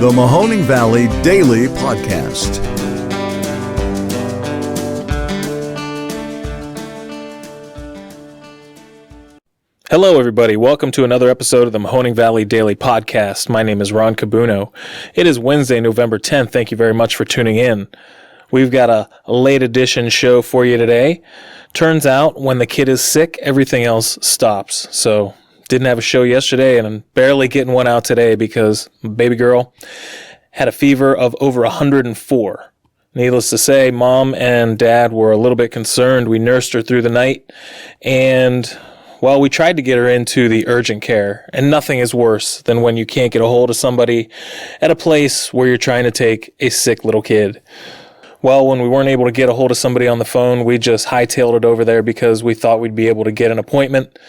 The Mahoning Valley Daily Podcast. Hello, everybody. Welcome to another episode of the Mahoning Valley Daily Podcast. My name is Ron Cabuno. It is Wednesday, November 10th. Thank you very much for tuning in. We've got a late edition show for you today. Turns out when the kid is sick, everything else stops. So didn't have a show yesterday, and I'm barely getting one out today because baby girl had a fever of over 104. Needless to say, mom and dad were a little bit concerned. We nursed her through the night, and well, we tried to get her into the urgent care, and nothing is worse than when you can't get a hold of somebody at a place where you're trying to take a sick little kid. Well, when we weren't able to get a hold of somebody on the phone, we just hightailed it over there because we thought we'd be able to get an appointment.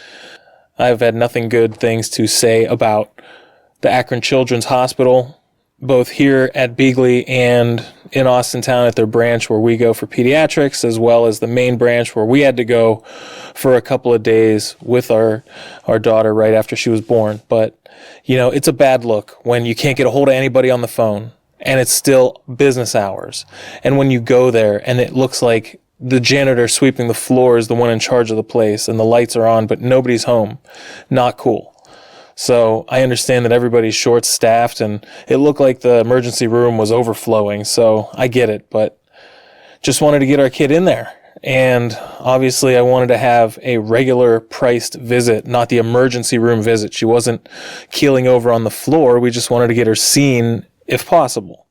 I've had nothing good things to say about the Akron Children's Hospital, both here at Beagley and in Austintown at their branch where we go for pediatrics, as well as the main branch where we had to go for a couple of days with our daughter right after she was born. But, you know, it's a bad look when you can't get a hold of anybody on the phone and it's still business hours. And when you go there and it looks like the janitor sweeping the floor is the one in charge of the place and the lights are on, but nobody's home. Not cool. So I understand that everybody's short-staffed and it looked like the emergency room was overflowing. So I get it, but just wanted to get our kid in there. And obviously I wanted to have a regular priced visit, not the emergency room visit. She wasn't keeling over on the floor. We just wanted to get her seen if possible.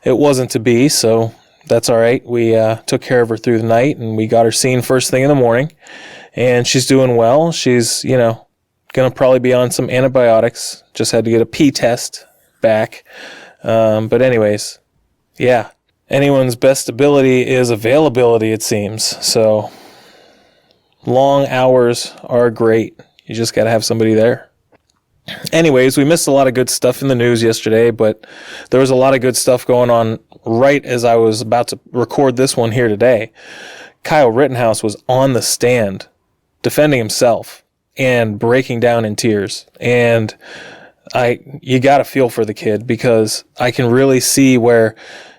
It wasn't to be, so that's all right. We took care of her through the night and we got her seen first thing in the morning. And she's doing well. She's, going to probably be on some antibiotics. Just had to get a pee test back. But anyways, yeah. Anyone's best ability is availability, it seems. So long hours are great. You just got to have somebody there. Anyways, we missed a lot of good stuff in the news yesterday, but there was a lot of good stuff going on right as I was about to record this one here today. Kyle Rittenhouse was on the stand defending himself and breaking down in tears. And you got to feel for the kid because I can really see where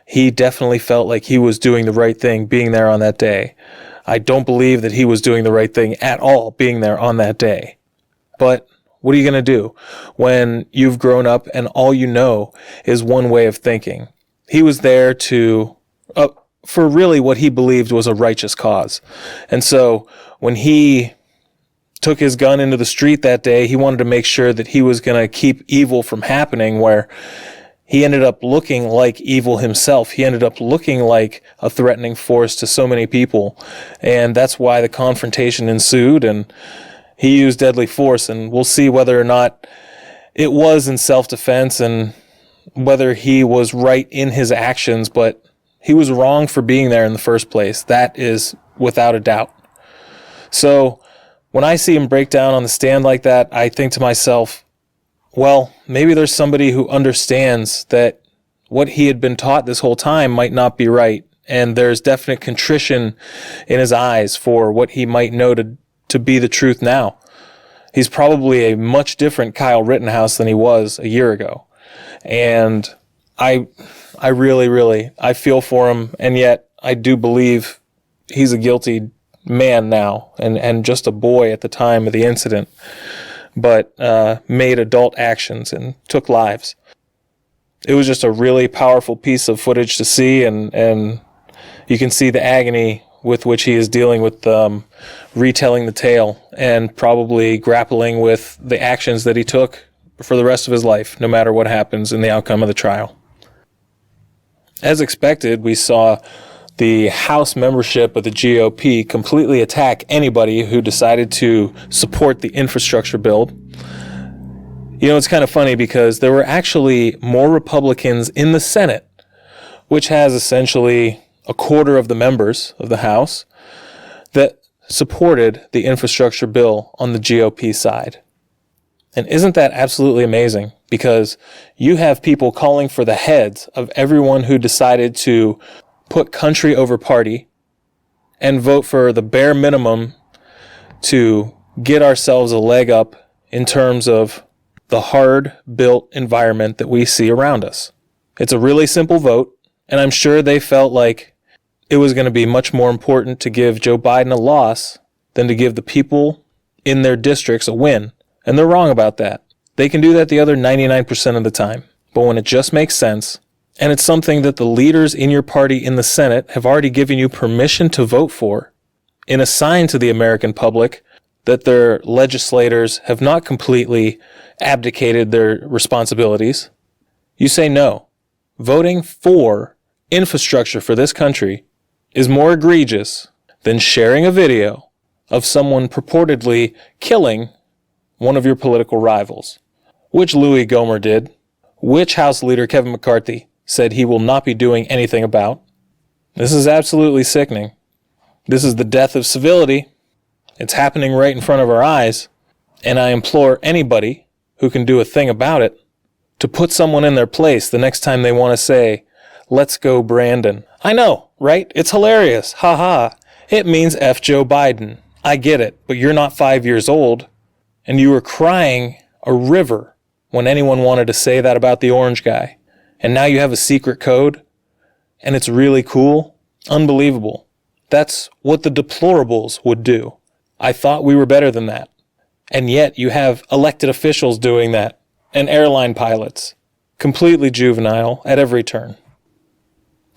he definitely felt like he was doing the right thing being there on that day. I don't believe that he was doing the right thing at all being there on that day. But what are you going to do when you've grown up and all you know is one way of thinking? He was there for really what he believed was a righteous cause. And so when he took his gun into the street that day, he wanted to make sure that he was going to keep evil from happening, where he ended up looking like evil himself. He ended up looking like a threatening force to so many people. And that's why the confrontation ensued, and he used deadly force. And we'll see whether or not it was in self-defense and whether he was right in his actions, but he was wrong for being there in the first place. That is without a doubt. So when I see him break down on the stand like that, I think to myself, well, maybe there's somebody who understands that what he had been taught this whole time might not be right. And there's definite contrition in his eyes for what he might know to be the truth now. He's probably a much different Kyle Rittenhouse than he was a year ago. And I really I feel for him. And yet I do believe he's a guilty man now and just a boy at the time of the incident, but made adult actions and took lives. It was just a really powerful piece of footage to see, and you can see the agony with which he is dealing with retelling the tale and probably grappling with the actions that he took for the rest of his life, no matter what happens in the outcome of the trial. As expected, we saw the House membership of the GOP completely attack anybody who decided to support the infrastructure bill. You know, it's kind of funny because there were actually more Republicans in the Senate, which has essentially a quarter of the members of the House, that supported the infrastructure bill on the GOP side. And isn't that absolutely amazing? Because you have people calling for the heads of everyone who decided to put country over party and vote for the bare minimum to get ourselves a leg up in terms of the hard-built environment that we see around us. It's a really simple vote, and I'm sure they felt like it was going to be much more important to give Joe Biden a loss than to give the people in their districts a win. And they're wrong about that. They can do that the other 99% of the time. But when it just makes sense, and it's something that the leaders in your party in the Senate have already given you permission to vote for, in a sign to the American public that their legislators have not completely abdicated their responsibilities, you say no. Voting for infrastructure for this country is more egregious than sharing a video of someone purportedly killing one of your political rivals, which Louis Gohmert did, which House Leader Kevin McCarthy said he will not be doing anything about. This is absolutely sickening. This is the death of civility. It's happening right in front of our eyes, and I implore anybody who can do a thing about it to put someone in their place the next time they want to say, "Let's go, Brandon." I know, right? It's hilarious. Ha ha. It means F Joe Biden. I get it, but you're not 5 years old, and you were crying a river when anyone wanted to say that about the orange guy. And now you have a secret code, and it's really cool. Unbelievable. That's what the deplorables would do. I thought we were better than that. And yet you have elected officials doing that, and airline pilots. Completely juvenile at every turn.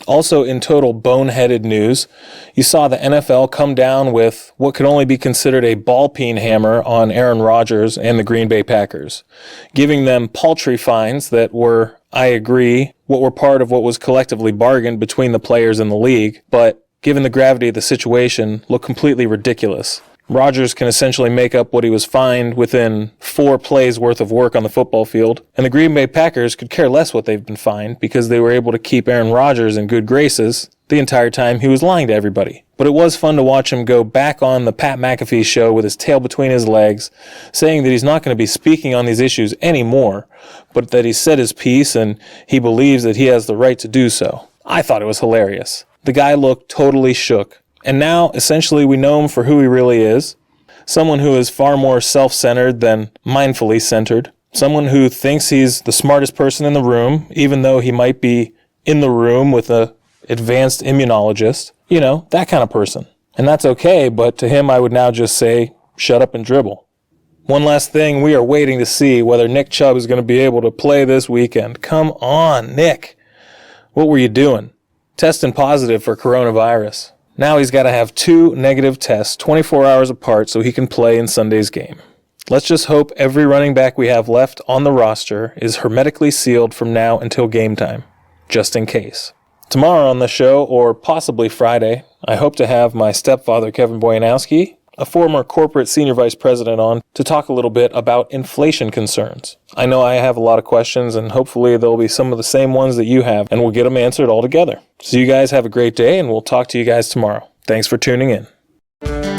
Also, in total boneheaded news, you saw the NFL come down with what could only be considered a ball-peen hammer on Aaron Rodgers and the Green Bay Packers, giving them paltry fines that were, I agree, what were part of what was collectively bargained between the players in the league, but given the gravity of the situation, look completely ridiculous. Rodgers can essentially make up what he was fined within 4 plays worth of work on the football field, and the Green Bay Packers could care less what they've been fined because they were able to keep Aaron Rodgers in good graces the entire time he was lying to everybody. But it was fun to watch him go back on the Pat McAfee show with his tail between his legs, saying that he's not going to be speaking on these issues anymore, but that he said his piece and he believes that he has the right to do so. I thought it was hilarious. The guy looked totally shook. And now, essentially, we know him for who he really is. Someone who is far more self-centered than mindfully centered. Someone who thinks he's the smartest person in the room, even though he might be in the room with an advanced immunologist. You know, that kind of person. And that's okay, but to him I would now just say, shut up and dribble. One last thing, we are waiting to see whether Nick Chubb is going to be able to play this weekend. Come on, Nick. What were you doing? Testing positive for coronavirus. Now he's got to have 2 negative tests 24 hours apart so he can play in Sunday's game. Let's just hope every running back we have left on the roster is hermetically sealed from now until game time, just in case. Tomorrow on the show, or possibly Friday, I hope to have my stepfather Kevin Boyanowski, a former corporate senior vice president, on to talk a little bit about inflation concerns. I know I have a lot of questions, and hopefully there'll be some of the same ones that you have, and we'll get them answered all together. So you guys have a great day, and we'll talk to you guys tomorrow. Thanks for tuning in.